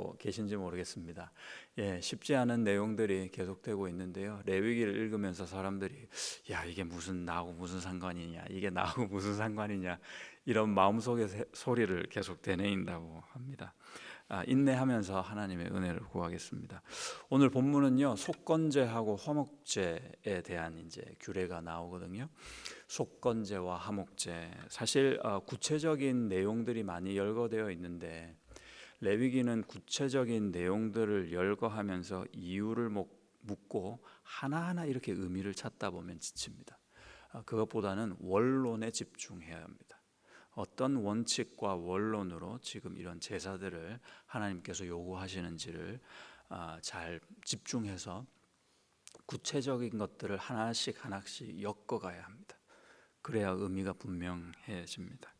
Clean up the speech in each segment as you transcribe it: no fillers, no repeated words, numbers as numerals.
하고 계신지 모르겠습니다. 쉽지 않은 내용들이 계속되고 있는데요. 레위기를 읽으면서 사람들이 야, 이게 나하고 무슨 상관이냐, 이게 나하고 무슨 상관이냐, 이런 마음속의 소리를 계속 되뇌인다고 합니다. 인내하면서 하나님의 은혜를 구하겠습니다. 오늘 본문은요, 속건제하고 화목제에 대한 이제 규례가 나오거든요. 속건제와 화목제, 사실 구체적인 내용들이 많이 열거되어 있는데 레위기는 구체적인 내용들을 열거하면서 이유를 묻고 하나하나 이렇게 의미를 찾다 보면 지칩니다. 그것보다는 원론에 집중해야 합니다. 어떤 원칙과 원론으로 지금 이런 제사들을 하나님께서 요구하시는지를 잘 집중해서 구체적인 것들을 하나씩 엮어가야 합니다. 그래야 의미가 분명해집니다.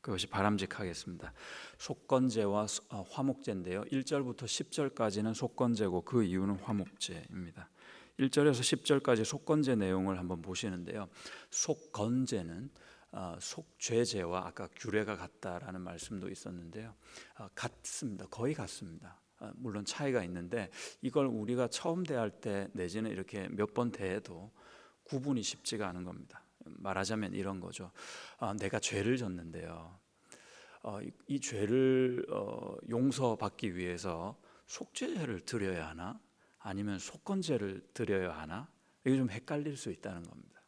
그것이 바람직하겠습니다. 속건제와 화목제인데요, 1절부터 10절까지는 속건제고 그 이유는 화목제입니다. 1절에서 10절까지 속건제 내용을 한번 보시는데요, 속건제는 속죄제와 아까 규례가 같다라는 말씀도 있었는데요, 같습니다. 거의 같습니다. 물론 차이가 있는데 이걸 우리가 처음 대할 때 내지는 이렇게 몇 번 대해도 구분이 쉽지가 않은 겁니다. 말하자면 이런 거죠. 내가 죄를 졌는데요, 이 죄를 용서받기 위해서 속죄제를 드려야 하나 아니면 속건제를 드려야 하나, 이게 좀 헷갈릴 수 있다는 겁니다.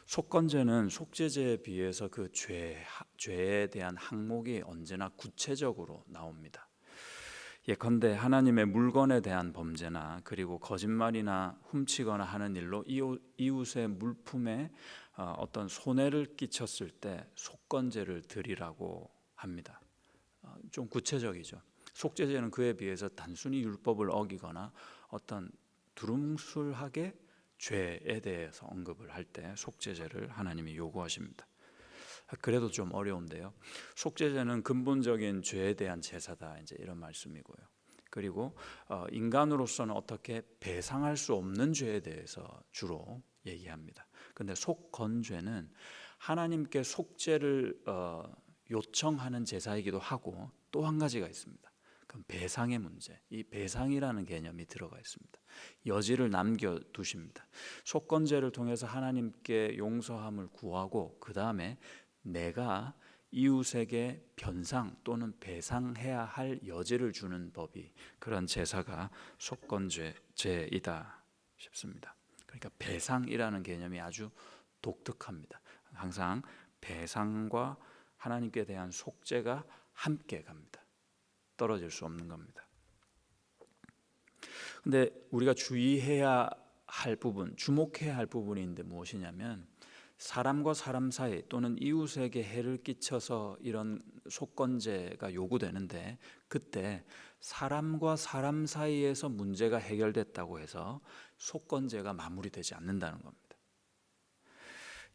속건제는 속죄제에 비해서 그 죄에 대한 항목이 언제나 구체적으로 나옵니다. 예컨대 하나님의 물건에 대한 범죄나 그리고 거짓말이나 훔치거나 하는 일로 이웃의 물품에 어떤 손해를 끼쳤을 때 속건제를 드리라고 합니다. 좀 구체적이죠. 속죄제는 그에 비해서 단순히 율법을 어기거나 어떤 두루뭉술하게 죄에 대해서 언급을 할 때 속죄제를 하나님이 요구하십니다. 그래도 좀 어려운데요, 속죄제는 근본적인 죄에 대한 제사다, 이제 이런 말씀이고요. 그리고 인간으로서는 어떻게 배상할 수 없는 죄에 대해서 주로 얘기합니다. 근데 속건죄는 하나님께 속죄를 요청하는 제사이기도 하고 또 한 가지가 있습니다. 그럼 배상의 문제, 이 배상이라는 개념이 들어가 있습니다. 여지를 남겨두십니다. 속건제를 통해서 하나님께 용서함을 구하고 그 다음에 내가 이웃에게 변상 또는 배상해야 할 여지를 주는 법이, 그런 제사가 속건제이다 싶습니다. 그러니까 배상이라는 개념이 아주 독특합니다. 항상 배상과 하나님께 대한 속죄가 함께 갑니다. 떨어질 수 없는 겁니다. 근데 우리가 주의해야 할 부분, 주목해야 할 부분인데 무엇이냐면, 사람과 사람 사이 또는 이웃에게 해를 끼쳐서 이런 속건제가 요구되는데, 그때 사람과 사람 사이에서 문제가 해결됐다고 해서 속건제가 마무리되지 않는다는 겁니다.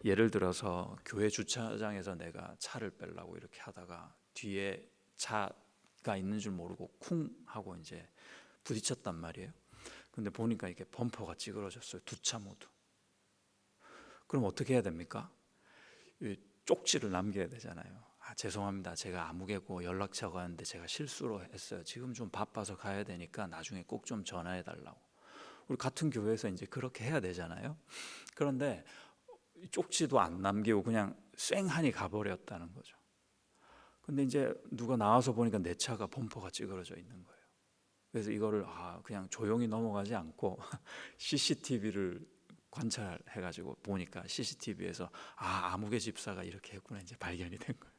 예를 들어서 교회 주차장에서 내가 차를 빼려고 이렇게 하다가 뒤에 차가 있는 줄 모르고 쿵 하고 이제 부딪혔단 말이에요. 근데 보니까 이게 범퍼가 찌그러졌어요. 두 차 모두. 그럼 어떻게 해야 됩니까? 쪽지를 남겨야 되잖아요. 죄송합니다. 제가 아무개고 연락처가 왔는데 제가 실수로 했어요. 지금 좀 바빠서 가야 되니까 나중에 꼭 좀 전화해 달라고. 우리 같은 교회에서 이제 그렇게 해야 되잖아요. 그런데 쪽지도 안 남기고 그냥 쌩하니 가버렸다는 거죠. 근데 이제 누가 나와서 보니까 내 차가 범퍼가 찌그러져 있는 거예요. 그래서 이거를 그냥 조용히 넘어가지 않고 CCTV를 관찰해가지고 보니까 CCTV에서 아무개 집사가 이렇게 했구나, 이제 발견이 된 거예요.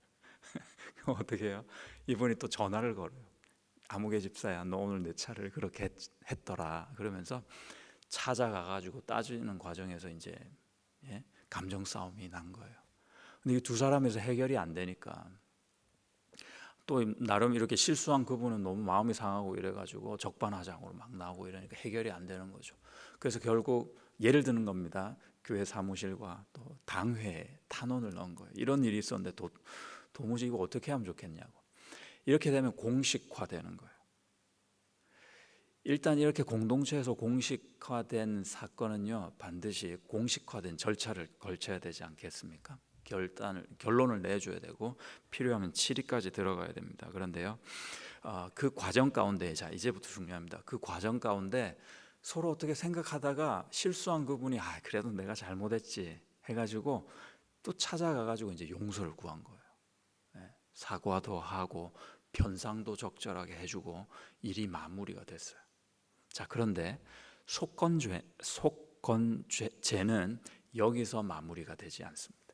그럼 어떻게 해요? 이분이 또 전화를 걸어요. 아무개 집사야, 너 오늘 내 차를 그렇게 했더라. 그러면서 찾아가가지고 따지는 과정에서 이제 감정 싸움이 난 거예요. 근데 이 두 사람에서 해결이 안 되니까 또 나름 이렇게 실수한 그분은 너무 마음이 상하고 이래가지고 적반하장으로 막 나오고 이러니까 해결이 안 되는 거죠. 그래서 결국 예를 드는 겁니다. 교회 사무실과 또 당회에 탄원을 넣은 거예요. 이런 일이 있었는데 도무지 이거 어떻게 하면 좋겠냐고. 이렇게 되면 공식화되는 거예요. 일단 이렇게 공동체에서 공식화된 사건은요, 반드시 공식화된 절차를 걸쳐야 되지 않겠습니까? 결론을 내줘야 되고 필요하면 치리까지 들어가야 됩니다. 그런데요, 그 과정 가운데, 자 이제부터 중요합니다. 그 과정 가운데 서로 어떻게 생각하다가 실수한 그분이 그래도 내가 잘못했지 해가지고 또 찾아가가지고 이제 용서를 구한 거예요. 사과도 하고 변상도 적절하게 해주고 일이 마무리가 됐어요. 자, 그런데 속건죄는 여기서 마무리가 되지 않습니다.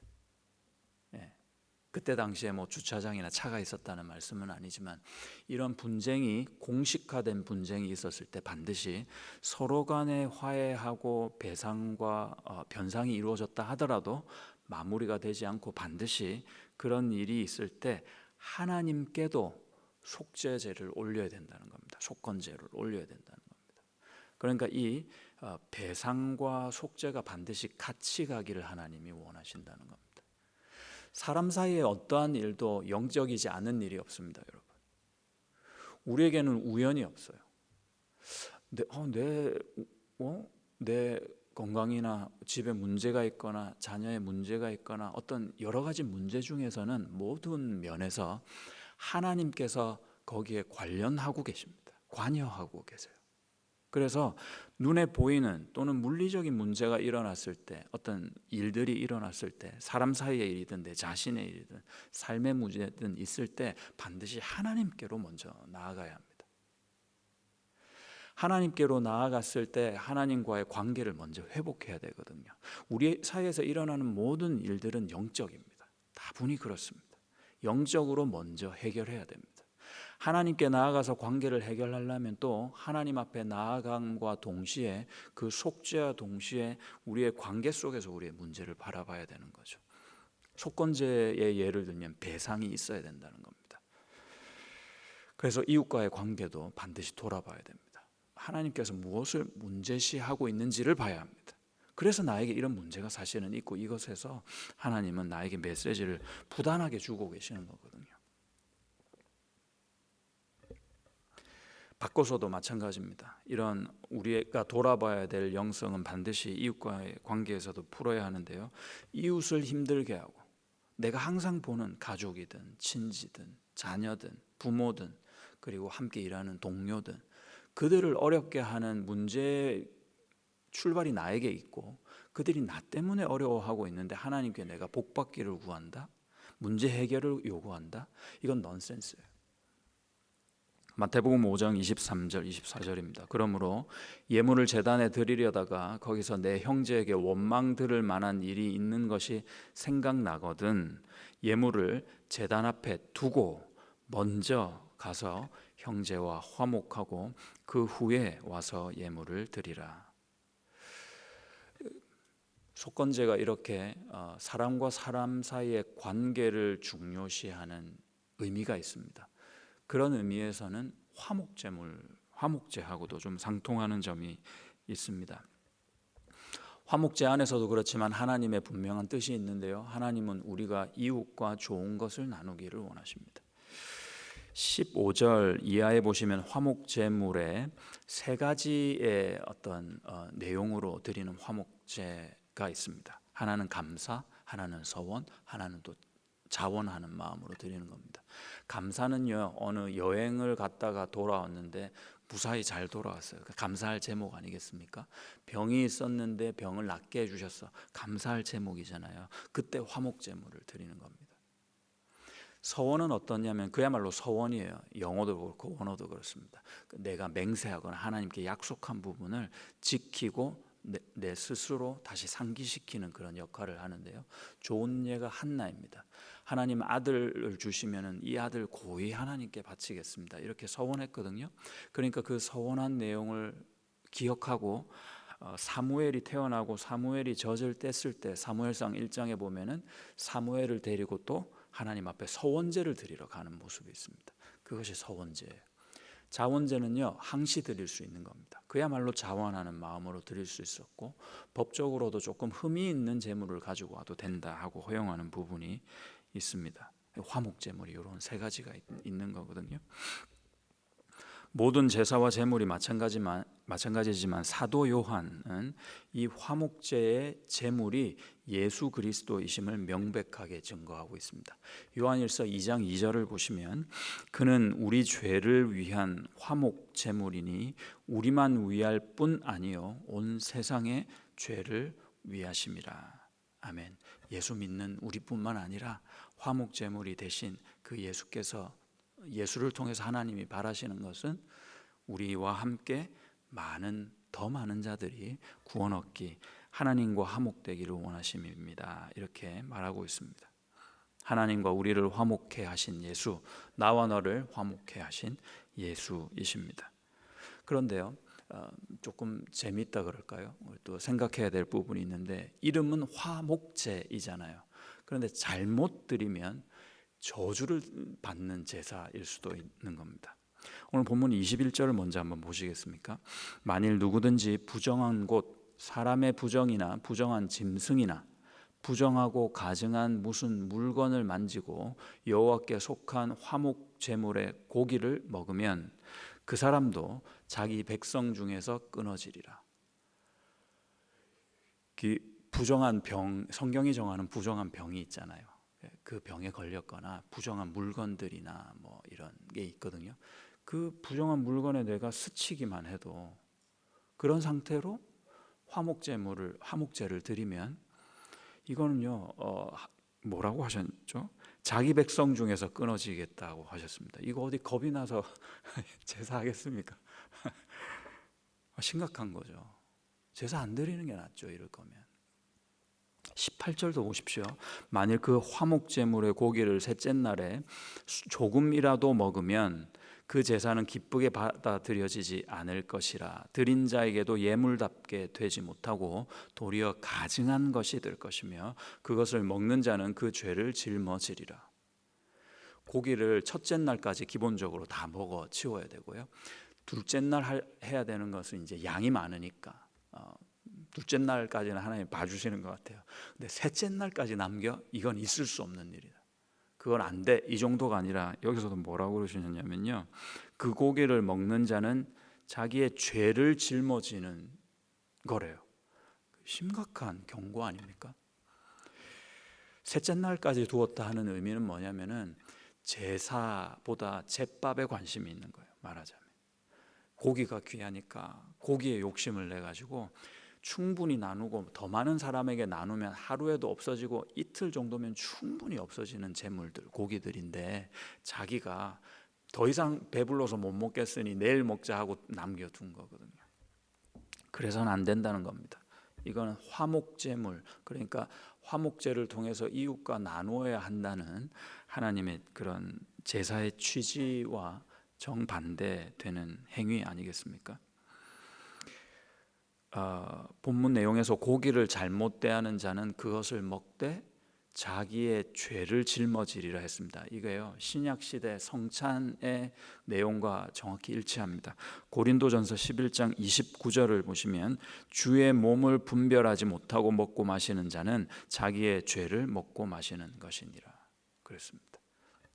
그때 당시에 뭐 주차장이나 차가 있었다는 말씀은 아니지만 이런 분쟁이 공식화된 분쟁이 있었을 때 반드시 서로 간에 화해하고 배상과 변상이 이루어졌다 하더라도 마무리가 되지 않고 반드시 그런 일이 있을 때 하나님께도 속죄제를 올려야 된다는 겁니다. 속건제를 올려야 된다는 겁니다. 그러니까 이 배상과 속죄가 반드시 같이 가기를 하나님이 원하신다는 겁니다. 사람 사이에 어떠한 일도 영적이지 않은 일이 없습니다, 여러분. 우리에게는 우연이 없어요. 내 건강이나 집에 문제가 있거나 자녀의 문제가 있거나 어떤 여러 가지 문제 중에서는 모든 면에서 하나님께서 거기에 관련하고 계십니다. 관여하고 계세요. 그래서 눈에 보이는 또는 물리적인 문제가 일어났을 때, 어떤 일들이 일어났을 때, 사람 사이의 일이든 내 자신의 일이든 삶의 문제든 있을 때 반드시 하나님께로 먼저 나아가야 합니다. 하나님께로 나아갔을 때 하나님과의 관계를 먼저 회복해야 되거든요. 우리 사이에서 일어나는 모든 일들은 영적입니다. 다분히 그렇습니다. 영적으로 먼저 해결해야 됩니다. 하나님께 나아가서 관계를 해결하려면 또 하나님 앞에 나아감과 동시에 그 속죄와 동시에 우리의 관계 속에서 우리의 문제를 바라봐야 되는 거죠. 속건제의 예를 들면 배상이 있어야 된다는 겁니다. 그래서 이웃과의 관계도 반드시 돌아봐야 됩니다. 하나님께서 무엇을 문제시하고 있는지를 봐야 합니다. 그래서 나에게 이런 문제가 사실은 있고 이것에서 하나님은 나에게 메시지를 부단하게 주고 계시는 거거든요. 바꿔서도 마찬가지입니다. 이런 우리가 돌아봐야 될 영성은 반드시 이웃과의 관계에서도 풀어야 하는데요. 이웃을 힘들게 하고 내가 항상 보는 가족이든 친지든 자녀든 부모든 그리고 함께 일하는 동료든 그들을 어렵게 하는 문제의 출발이 나에게 있고 그들이 나 때문에 어려워하고 있는데 하나님께 내가 복받기를 구한다? 문제 해결을 요구한다? 이건 넌센스예요. 마태복음 5장 23절 24절입니다. 그러므로 예물을 제단에 드리려다가 거기서 내 형제에게 원망 들을 만한 일이 있는 것이 생각나거든 예물을 제단 앞에 두고 먼저 가서 형제와 화목하고 그 후에 와서 예물을 드리라. 속건제가 이렇게 사람과 사람 사이의 관계를 중요시하는 의미가 있습니다. 그런 의미에서는 화목제하고도 좀 상통하는 점이 있습니다. 화목제 안에서도 그렇지만 하나님의 분명한 뜻이 있는데요. 하나님은 우리가 이웃과 좋은 것을 나누기를 원하십니다. 15절 이하에 보시면 화목제물에 세 가지의 어떤 내용으로 드리는 화목제가 있습니다. 하나는 감사, 하나는 서원, 하나는 또 자원하는 마음으로 드리는 겁니다. 감사는요, 어느 여행을 갔다가 돌아왔는데 무사히 잘 돌아왔어요. 감사할 제목 아니겠습니까? 병이 있었는데 병을 낫게 해주셔서 감사할 제목이잖아요. 그때 화목제물을 드리는 겁니다. 서원은 어떠냐면 그야말로 서원이에요. 영어도 그렇고 원어도 그렇습니다. 내가 맹세하거나 하나님께 약속한 부분을 지키고 내 스스로 다시 상기시키는 그런 역할을 하는데요. 좋은 예가 한나입니다. 하나님 아들을 주시면은 이 아들 고이 하나님께 바치겠습니다. 이렇게 서원했거든요. 그러니까 그 서원한 내용을 기억하고 사무엘이 태어나고 사무엘이 젖을 뗐을 때 사무엘상 1장에 보면은 사무엘을 데리고 또 하나님 앞에 서원제를 드리러 가는 모습이 있습니다. 그것이 서원제예요. 자원제는요, 항시 드릴 수 있는 겁니다. 그야말로 자원하는 마음으로 드릴 수 있었고 법적으로도 조금 흠이 있는 제물을 가지고 와도 된다 하고 허용하는 부분이 있습니다. 화목제물이 이런 세 가지가 있는 거거든요. 모든 제사와 제물이 마찬가지지만 사도 요한은 이 화목제의 제물이 예수 그리스도이심을 명백하게 증거하고 있습니다. 요한일서 2장 2절을 보시면 그는 우리 죄를 위한 화목 제물이니 우리만 위할 뿐 아니요 온 세상의 죄를 위하심이라. 아멘. 예수 믿는 우리뿐만 아니라 화목 제물이 되신 그 예수께서, 예수를 통해서 하나님이 바라시는 것은 우리와 함께 더 많은 자들이 구원 얻기, 하나님과 화목되기를 원하심입니다. 이렇게 말하고 있습니다. 하나님과 우리를 화목해 하신 예수, 나와 너를 화목해 하신 예수이십니다. 그런데요, 조금 재밌다 그럴까요? 또 생각해야 될 부분이 있는데, 이름은 화목제이잖아요. 그런데 잘못 드리면 저주를 받는 제사일 수도 있는 겁니다. 오늘 본문 21절을 먼저 한번 보시겠습니까? 만일 누구든지 부정한 곳, 사람의 부정이나 부정한 짐승이나 부정하고 가증한 무슨 물건을 만지고 여호와께 속한 화목 제물의 고기를 먹으면 그 사람도 자기 백성 중에서 끊어지리라. 그 부정한 병, 성경이 정하는 부정한 병이 있잖아요. 그 병에 걸렸거나 부정한 물건들이나 뭐 이런 게 있거든요. 그 부정한 물건에 내가 스치기만 해도 그런 상태로 화목제를 드리면 이거는요, 뭐라고 하셨죠? 자기 백성 중에서 끊어지겠다고 하셨습니다. 이거 어디 겁이 나서 제사하겠습니까? 심각한 거죠. 제사 안 드리는 게 낫죠, 이럴 거면. 18절도 보십시오. 만일 그 화목제물의 고기를 셋째 날에 조금이라도 먹으면 그 제사는 기쁘게 받아들여지지 않을 것이라. 드린 자에게도 예물답게 되지 못하고 도리어 가증한 것이 될 것이며 그것을 먹는 자는 그 죄를 짊어지리라. 고기를 첫째 날까지 기본적으로 다 먹어 치워야 되고요. 둘째 날 해야 되는 것은 이제 양이 많으니까 둘째 날까지는 하나님 봐주시는 것 같아요. 근데 셋째 날까지 남겨, 이건 있을 수 없는 일이다. 그건 안 돼. 이 정도가 아니라 여기서도 뭐라고 그러시냐면요, 그 고기를 먹는 자는 자기의 죄를 짊어지는 거래요. 심각한 경고 아닙니까? 셋째 날까지 두었다 하는 의미는 뭐냐면은 제사보다 제밥에 관심이 있는 거예요. 말하자면 고기가 귀하니까 고기에 욕심을 내 가지고 충분히 나누고 더 많은 사람에게 나누면 하루에도 없어지고 이틀 정도면 충분히 없어지는 재물들, 고기들인데 자기가 더 이상 배불러서 못 먹겠으니 내일 먹자 하고 남겨둔 거거든요. 그래서는 안 된다는 겁니다. 이거는 화목제물, 그러니까 화목제를 통해서 이웃과 나누어야 한다는 하나님의 그런 제사의 취지와 정반대되는 행위 아니겠습니까? 본문 내용에서 고기를 잘못 대하는 자는 그것을 먹되 자기의 죄를 짊어지리라 했습니다. 이게요, 신약 시대 성찬의 내용과 정확히 일치합니다. 고린도전서 11장 29절을 보시면 주의 몸을 분별하지 못하고 먹고 마시는 자는 자기의 죄를 먹고 마시는 것이니라 그랬습니다.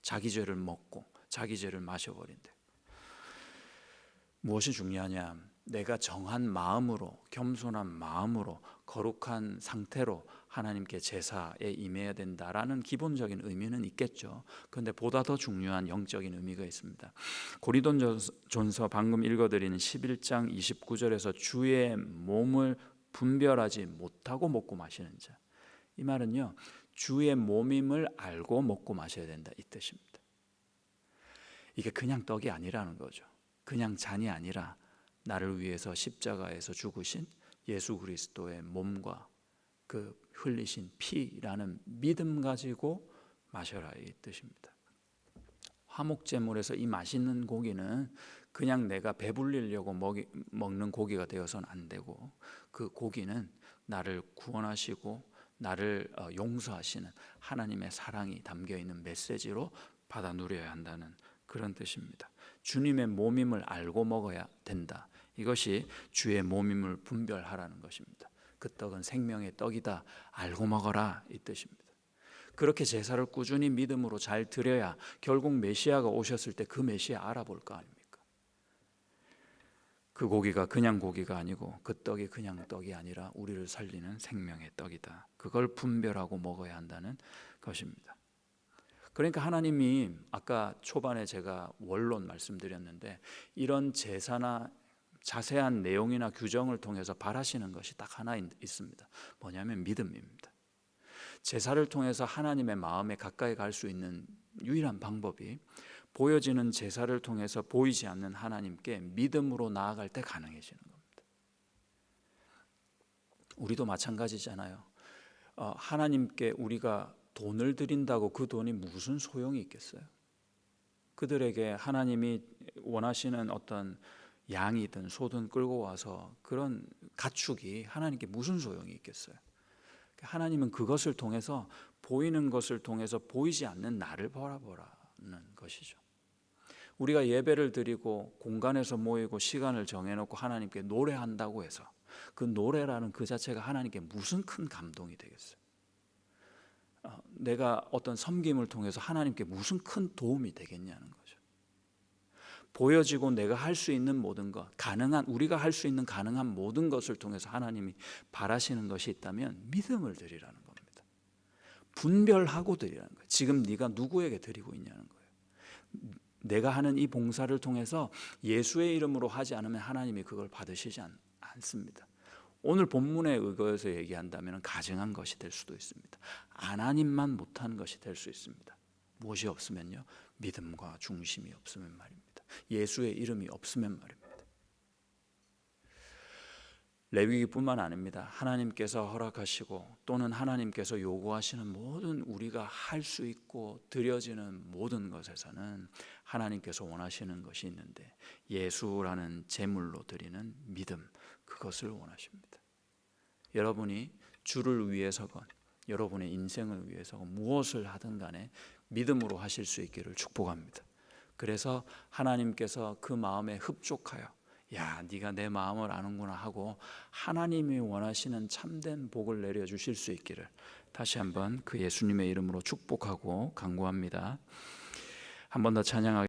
자기 죄를 먹고 자기 죄를 마셔버린대. 무엇이 중요하냐? 내가 정한 마음으로, 겸손한 마음으로, 거룩한 상태로 하나님께 제사에 임해야 된다라는 기본적인 의미는 있겠죠. 그런데 보다 더 중요한 영적인 의미가 있습니다. 고린도전서 방금 읽어드리는 11장 29절에서 주의 몸을 분별하지 못하고 먹고 마시는 자, 이 말은요, 주의 몸임을 알고 먹고 마셔야 된다, 이 뜻입니다. 이게 그냥 떡이 아니라는 거죠. 그냥 잔이 아니라 나를 위해서 십자가에서 죽으신 예수 그리스도의 몸과 그 흘리신 피라는 믿음 가지고 마셔라, 이 뜻입니다. 화목제물에서 이 맛있는 고기는 그냥 내가 배불리려고 먹는 고기가 되어서는 안 되고, 그 고기는 나를 구원하시고 나를 용서하시는 하나님의 사랑이 담겨있는 메시지로 받아 누려야 한다는 그런 뜻입니다. 주님의 몸임을 알고 먹어야 된다. 이것이 주의 몸임을 분별하라는 것입니다. 그 떡은 생명의 떡이다, 알고 먹어라, 이 뜻입니다. 그렇게 제사를 꾸준히 믿음으로 잘 드려야 결국 메시아가 오셨을 때 그 메시아 알아볼 거 아닙니까? 그 고기가 그냥 고기가 아니고 그 떡이 그냥 떡이 아니라 우리를 살리는 생명의 떡이다. 그걸 분별하고 먹어야 한다는 것입니다. 그러니까 하나님이 아까 초반에 제가 원론 말씀드렸는데 이런 제사나 자세한 내용이나 규정을 통해서 바라시는 것이 딱 하나 있습니다. 뭐냐면 믿음입니다. 제사를 통해서 하나님의 마음에 가까이 갈 수 있는 유일한 방법이 보여지는 제사를 통해서 보이지 않는 하나님께 믿음으로 나아갈 때 가능해지는 겁니다. 우리도 마찬가지잖아요. 하나님께 우리가 돈을 드린다고 그 돈이 무슨 소용이 있겠어요? 그들에게 하나님이 원하시는 어떤 양이든 소든 끌고 와서 그런 가축이 하나님께 무슨 소용이 있겠어요? 하나님은 그것을 통해서 보이는 것을 통해서 보이지 않는 나를 바라보라는 것이죠. 우리가 예배를 드리고 공간에서 모이고 시간을 정해놓고 하나님께 노래한다고 해서 그 노래라는 그 자체가 하나님께 무슨 큰 감동이 되겠어요? 내가 어떤 섬김을 통해서 하나님께 무슨 큰 도움이 되겠냐는 거죠. 보여지고 내가 할 수 있는 모든 것, 우리가 할 수 있는 가능한 모든 것을 통해서 하나님이 바라시는 것이 있다면 믿음을 드리라는 겁니다. 분별하고 드리라는 거예요. 지금 네가 누구에게 드리고 있냐는 거예요. 내가 하는 이 봉사를 통해서 예수의 이름으로 하지 않으면 하나님이 그걸 받으시지 않습니다. 오늘 본문에 의거해서 얘기한다면 가증한 것이 될 수도 있습니다. 하나님만 못한 것이 될 수 있습니다. 무엇이 없으면요? 믿음과 중심이 없으면 말입니다. 예수의 이름이 없으면 말입니다. 레위기뿐만 아닙니다. 하나님께서 허락하시고 또는 하나님께서 요구하시는 모든 우리가 할 수 있고 드려지는 모든 것에서는 하나님께서 원하시는 것이 있는데 예수라는 제물로 드리는 믿음, 그것을 원하십니다. 여러분이 주를 위해서건 여러분의 인생을 위해서건 무엇을 하든 간에 믿음으로 하실 수 있기를 축복합니다. 그래서 하나님께서 그 마음에 흡족하여 야, 네가 내 마음을 아는구나 하고 하나님이 원하시는 참된 복을 내려주실 수 있기를 다시 한번 그 예수님의 이름으로 축복하고 간구합니다. 한 번 더 찬양하겠습니다.